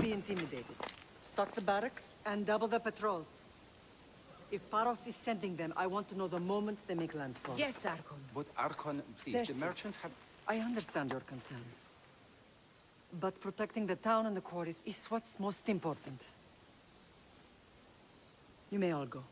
easily intimidated. Stock the barracks and double the patrols. If Paros is sending them, I want to know the moment they make landfall. Yes, Archon. But Archon, please, Xerxes, the merchants have... I understand your concerns. But protecting the town and the quarries is what's most important. You may all go.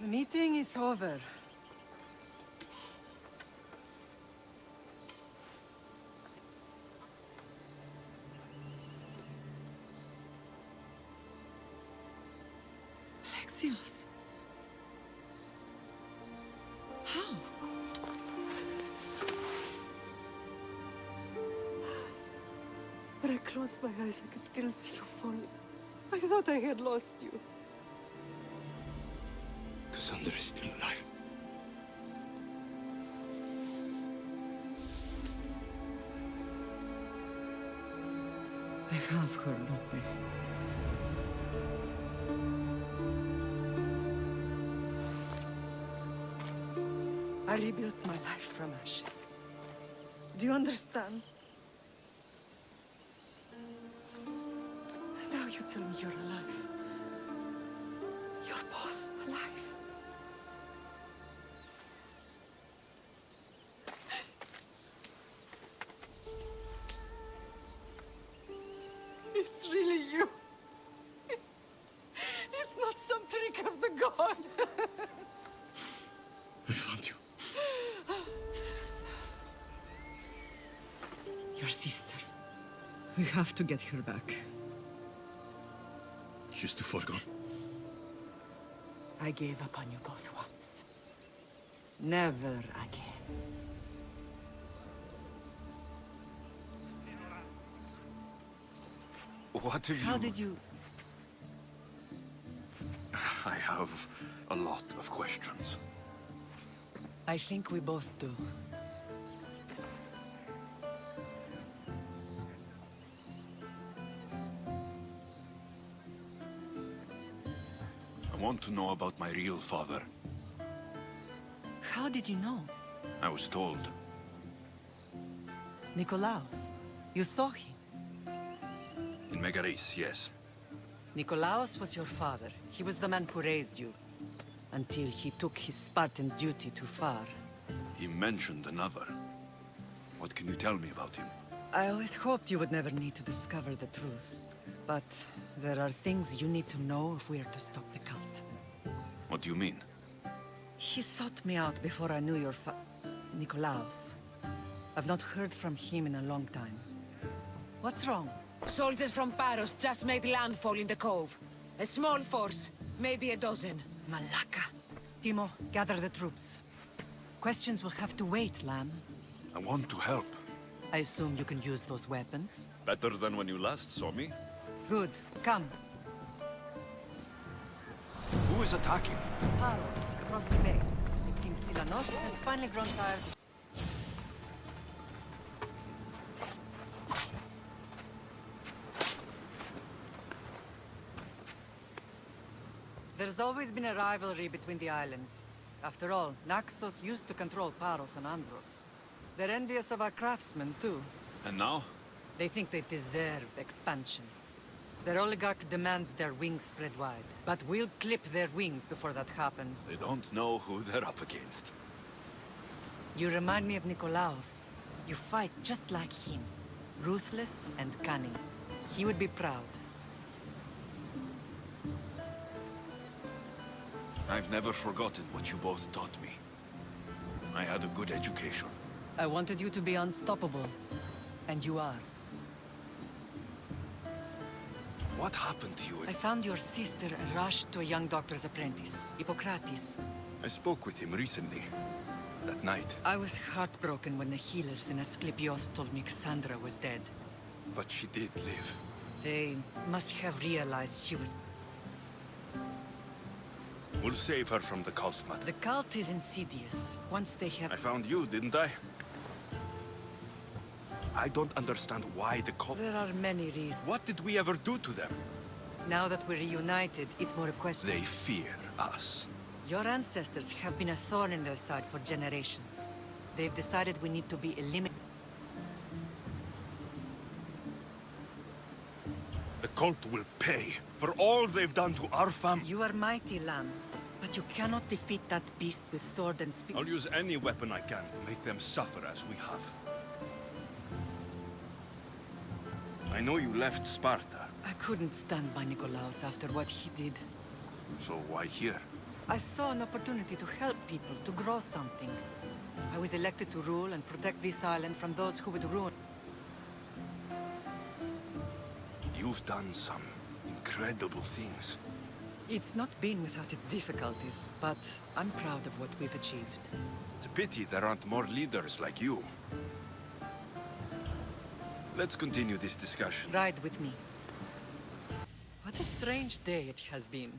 The meeting is over. Alexios. How? When I closed my eyes, I could still see you fall. I thought I had lost you. Cassandra is still alive. I have her, don't they? I rebuilt my life from ashes. Do you understand? Now you tell me you're alive. You're both alive. It's really you. It's not some trick of the gods. I found you. Your sister. We have to get her back. She's too far gone. I gave up on you both once. Never again. What have you... How did you... I have a lot of questions. I think we both do. I want to know about my real father. How did you know? I was told. Nikolaos. You saw him. In Megaris, yes. Nikolaos was your father. He was the man who raised you. Until he took his Spartan duty too far. He mentioned another. What can you tell me about him? I always hoped you would never need to discover the truth. But there are things you need to know if we are to stop the cult. What do you mean? He sought me out before I knew your Nikolaos. I've not heard from him in a long time. What's wrong? Soldiers from Paros just made landfall in the cove. A small force, maybe a dozen. Malaka. Timo, gather the troops. Questions will have to wait, Lamb. I want to help. I assume you can use those weapons? Better than when you last saw me? Good. Come. Who is attacking? Paros, across the bay. It seems Silanos has finally grown tired. There's always been a rivalry between the islands. After all, Naxos used to control Paros and Andros. They're envious of our craftsmen, too. And now? They think they deserve expansion. Their oligarch demands their wings spread wide. But we'll clip their wings before that happens. They don't know who they're up against. You remind me of Nikolaos. You fight just like him. Ruthless and cunning. He would be proud. I've never forgotten what you both taught me. I had a good education. I wanted you to be unstoppable. And you are. What happened to you? I found your sister and rushed to a young doctor's apprentice, Hippocrates. I spoke with him recently. That night. I was heartbroken when the healers in Asclepios told me Cassandra was dead. But she did live. They must have realized she was... We'll save her from the cult, madam. The cult is insidious. Once they have... I found you, didn't I? I don't understand why the cult... There are many reasons. What did we ever do to them? Now that we're reunited, it's more a question. They fear us. Your ancestors have been a thorn in their side for generations. They've decided we need to be eliminated. The cult will pay for all they've done to our family. You are mighty, Lamb, but you cannot defeat that beast with sword and spear. I'll use any weapon I can to make them suffer as we have. I know you left Sparta, I couldn't stand by Nikolaos after what he did. so why here? I saw an opportunity to help people, to grow something. I was elected to rule and protect this island from those who would ruin. You've done some incredible things. It's not been without its difficulties, but I'm proud of what we've achieved. It's a pity there aren't more leaders like you. Let's continue this discussion. Ride with me. What a strange day it has been.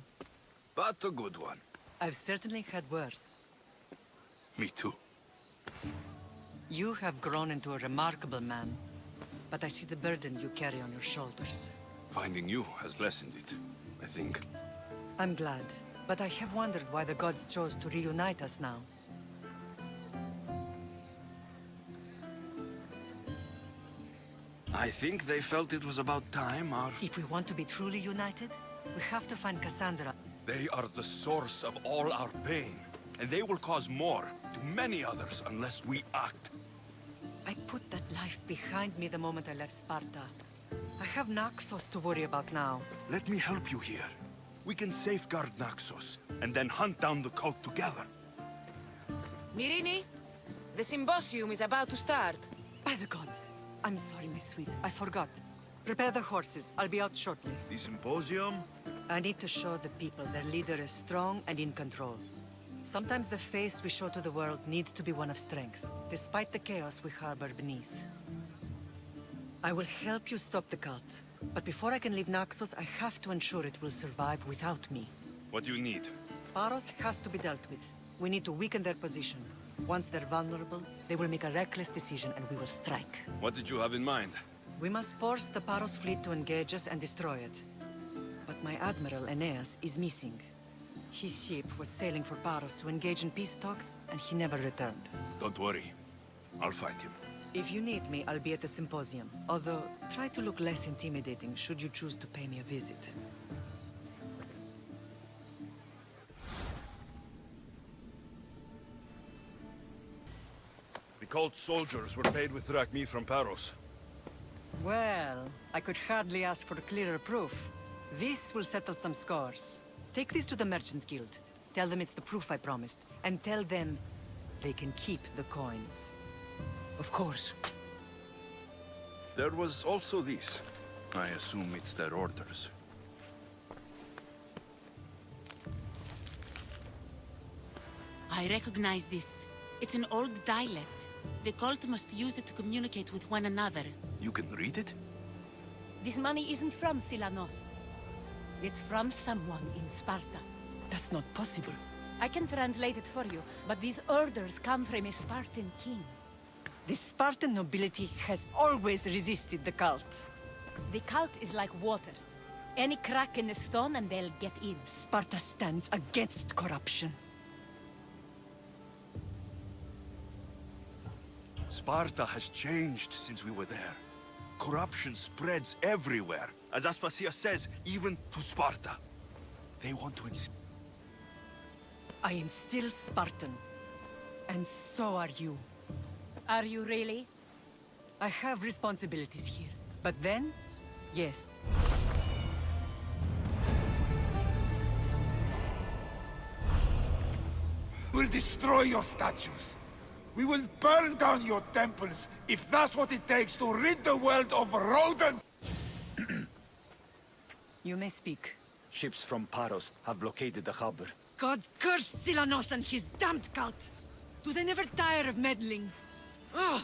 But a good one. I've certainly had worse. Me too. You have grown into a remarkable man, but I see the burden you carry on your shoulders. Finding you has lessened it, I think. I'm glad, but I have wondered why the gods chose to reunite us now. I think they felt it was about time our... If we want to be truly united, we have to find Cassandra. They are the source of all our pain, and they will cause more to many others unless we act. I put that life behind me the moment I left Sparta. I have Naxos to worry about now. Let me help you here. We can safeguard Naxos, and then hunt down the cult together. Myrrine, the symposium is about to start. By the gods. I'm sorry, my sweet. I forgot. Prepare the horses. I'll be out shortly. The symposium? I need to show the people their leader is strong and in control. Sometimes the face we show to the world needs to be one of strength, despite the chaos we harbor beneath. I will help you stop the cult, but before I can leave Naxos, I have to ensure it will survive without me. What do you need? Paros has to be dealt with. We need to weaken their position. Once they're vulnerable, they will make a reckless decision and we will strike. What did you have in mind? We must force the Paros fleet to engage us and destroy it. But my admiral, Aeneas, is missing. His ship was sailing for Paros to engage in peace talks, and he never returned. Don't worry. I'll find him. If you need me, I'll be at the symposium. Although, try to look less intimidating should you choose to pay me a visit. The cult soldiers were paid with drachmi from Paros. Well, I could hardly ask for clearer proof. This will settle some scores. Take this to the Merchants Guild. Tell them it's the proof I promised. And tell them they can keep the coins. Of course. There was also this. I assume it's their orders. I recognize this. It's an old dialect. The cult must use it to communicate with one another. You can read it? This money isn't from Silanos. It's from someone in Sparta. That's not possible. I can translate it for you, but these orders come from a Spartan king. The Spartan nobility has always resisted the cult. The cult is like water. Any crack in the stone and they'll get in. Sparta stands against corruption. Sparta has changed since we were there. Corruption spreads everywhere. As Aspasia says, even to Sparta. They want to I am still Spartan. And so are you. Are you really? I have responsibilities here. But then, yes. We'll destroy your statues. We will burn down your temples if that's what it takes to rid the world of rodents. You may speak. Ships from Paros have blockaded the harbor. God curse Silanos and his damned cult! Do they never tire of meddling? Ugh!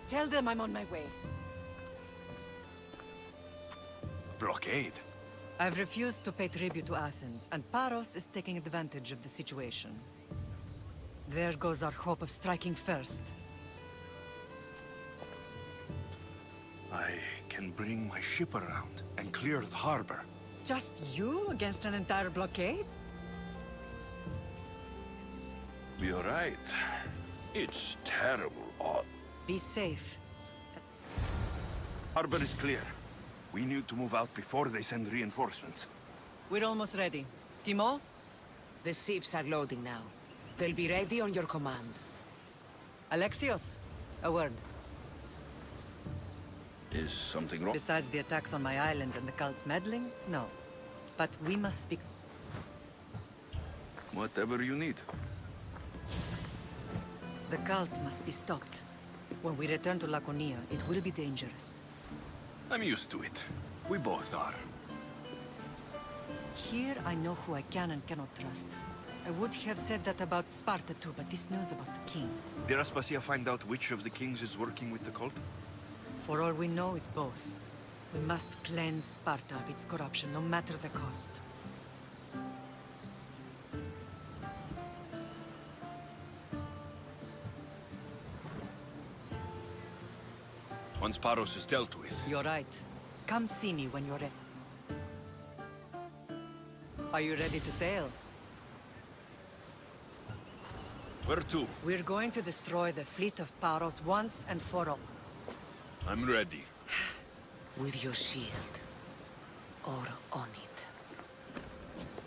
Tell them I'm on my way. Blockade? I've refused to pay tribute to Athens, and Paros is taking advantage of the situation. There goes our hope of striking first. I can bring my ship around and clear the harbor. Just you against an entire blockade? You're right. It's terrible odd. Be safe. Harbor is clear. We need to move out before they send reinforcements. We're almost ready. Timo? The ships are loading now. They'll be ready on your command. Alexios? A word. Is something wrong? Besides the attacks on my island and the cult's meddling? No. But we must speak. Whatever you need. The cult must be stopped. When we return to Laconia, it will be dangerous. I'm used to it. We both are. Here I know who I can and cannot trust. I would have said that about Sparta too, but this news about the king. Did Aspasia find out which of the kings is working with the cult? For all we know, it's both. We must cleanse Sparta of its corruption, no matter the cost. Once Paros is dealt with. You're right. Come see me when you're ready. Are you ready to sail? Where to? We're going to destroy the fleet of Paros once and for all. I'm ready. With your shield. Or on it.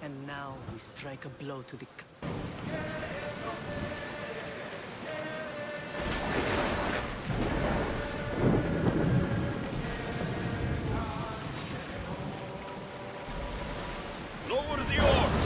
And now we strike a blow to the... Lower the oars!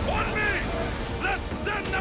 On me! Let's send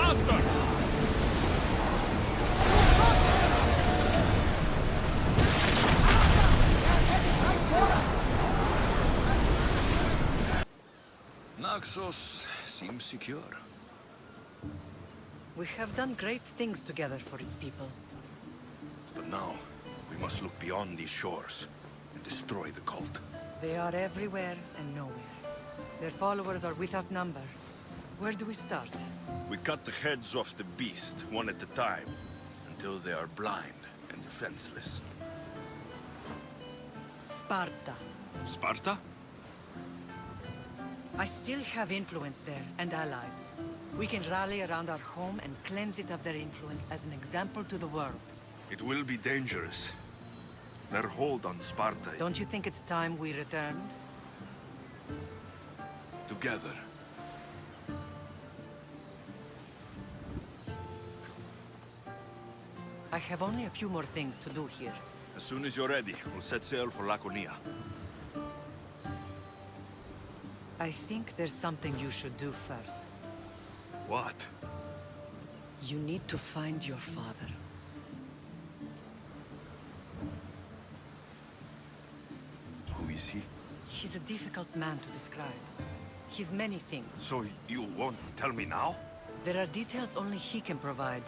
Faster! Naxos seems secure. We have done great things together for its people. But now, we must look beyond these shores and destroy the cult. They are everywhere and nowhere. Their followers are without number. Where do we start? We cut the heads off the beast, one at a time, until they are blind and defenseless. Sparta. Sparta? I still have influence there, and allies. We can rally around our home and cleanse it of their influence as an example to the world. It will be dangerous. Their hold on Sparta... Don't you think it's time we returned? Together. I have only a few more things to do here. As soon as you're ready, we'll set sail for Laconia. I think there's something you should do first. What? You need to find your father. Who is he? He's a difficult man to describe. He's many things. So you won't tell me now? There are details only he can provide.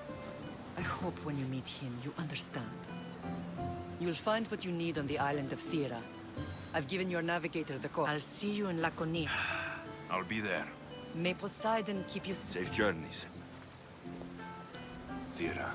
I hope when you meet him, you understand. You'll find what you need on the island of Thera. I've given your navigator the code. I'll see you in Laconia. I'll be there. May Poseidon keep you safe. Safe journeys. Thera.